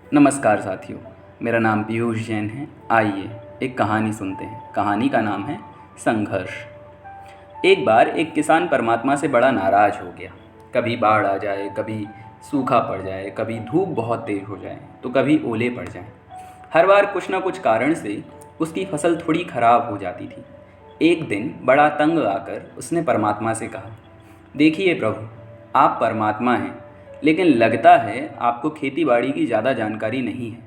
नमस्कार साथियों, मेरा नाम पीयूष जैन है। आइए एक कहानी सुनते हैं। कहानी का नाम है संघर्ष। एक बार एक किसान परमात्मा से बड़ा नाराज़ हो गया। कभी बाढ़ आ जाए, कभी सूखा पड़ जाए, कभी धूप बहुत तेज हो जाए, तो कभी ओले पड़ जाएं। हर बार कुछ ना कुछ कारण से उसकी फसल थोड़ी खराब हो जाती थी। एक दिन बड़ा तंग आकर उसने परमात्मा से कहा, देखिए प्रभु, आप परमात्मा हैं, लेकिन लगता है आपको खेती बाड़ी की ज़्यादा जानकारी नहीं है।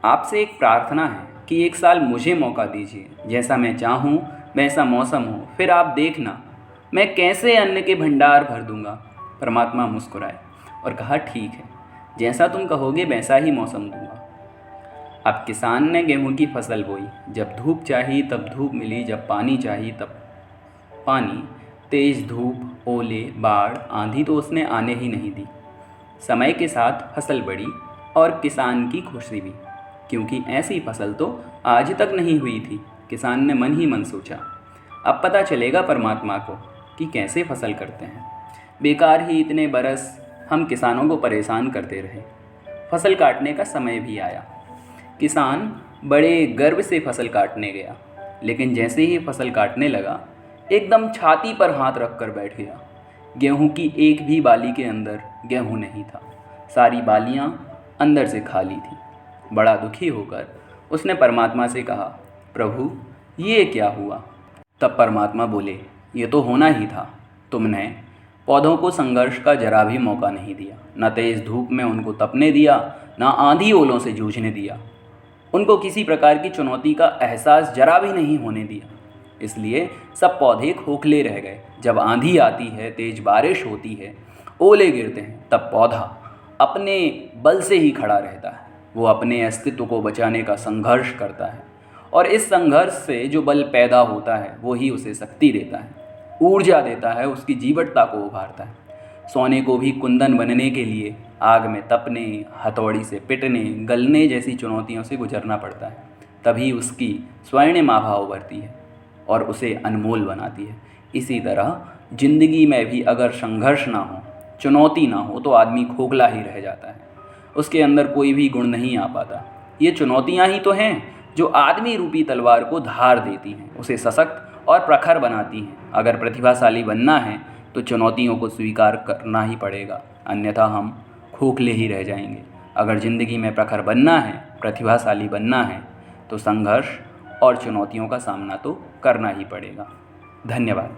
आपसे एक प्रार्थना है कि एक साल मुझे मौका दीजिए, जैसा मैं चाहूँ वैसा मौसम हो, फिर आप देखना मैं कैसे अन्न के भंडार भर दूंगा। परमात्मा मुस्कुराए और कहा, ठीक है, जैसा तुम कहोगे वैसा ही मौसम दूंगा। अब किसान ने गेहूं की फसल बोई। जब धूप चाहिए तब धूप मिली, जब पानी चाहिए तब पानी। तेज धूप, ओले, बाढ़, आंधी तो उसने आने ही नहीं दी। समय के साथ फसल बढ़ी और किसान की खुशी भी, क्योंकि ऐसी फसल तो आज तक नहीं हुई थी। किसान ने मन ही मन सोचा, अब पता चलेगा परमात्मा को कि कैसे फसल करते हैं। बेकार ही इतने बरस हम किसानों को परेशान करते रहे। फसल काटने का समय भी आया। किसान बड़े गर्व से फसल काटने गया, लेकिन जैसे ही फसल काटने लगा, एकदम छाती पर हाथ रख कर बैठ गया। गेहूं की एक भी बाली के अंदर गेहूं नहीं था। सारी बालियां अंदर से खाली थी। बड़ा दुखी होकर उसने परमात्मा से कहा, प्रभु, ये क्या हुआ? तब परमात्मा बोले, ये तो होना ही था। तुमने पौधों को संघर्ष का जरा भी मौका नहीं दिया। न तेज धूप में उनको तपने दिया, न आंधी ओलों से जूझने दिया। उनको किसी प्रकार की चुनौती का एहसास जरा भी नहीं होने दिया। इसलिए सब पौधे खोखले रह गए। जब आंधी आती है, तेज बारिश होती है, ओले गिरते हैं, तब पौधा अपने बल से ही खड़ा रहता है। वो अपने अस्तित्व को बचाने का संघर्ष करता है, और इस संघर्ष से जो बल पैदा होता है वो ही उसे शक्ति देता है, ऊर्जा देता है, उसकी जीवटता को उभारता है। सोने को भी कुंदन बनने के लिए आग में तपने, हथौड़ी से पिटने, गलने जैसी चुनौतियों से गुजरना पड़ता है। तभी उसकी स्वर्णिम आभा उभरती है और उसे अनमोल बनाती है। इसी तरह जिंदगी में भी अगर संघर्ष ना हो, चुनौती ना हो, तो आदमी खोखला ही रह जाता है। उसके अंदर कोई भी गुण नहीं आ पाता। ये चुनौतियाँ ही तो हैं जो आदमी रूपी तलवार को धार देती हैं, उसे सशक्त और प्रखर बनाती हैं। अगर प्रतिभाशाली बनना है तो चुनौतियों को स्वीकार करना ही पड़ेगा, अन्यथा हम खोखले ही रह जाएंगे। अगर ज़िंदगी में प्रखर बनना है, प्रतिभाशाली बनना है, तो संघर्ष और चुनौतियों का सामना तो करना ही पड़ेगा। धन्यवाद।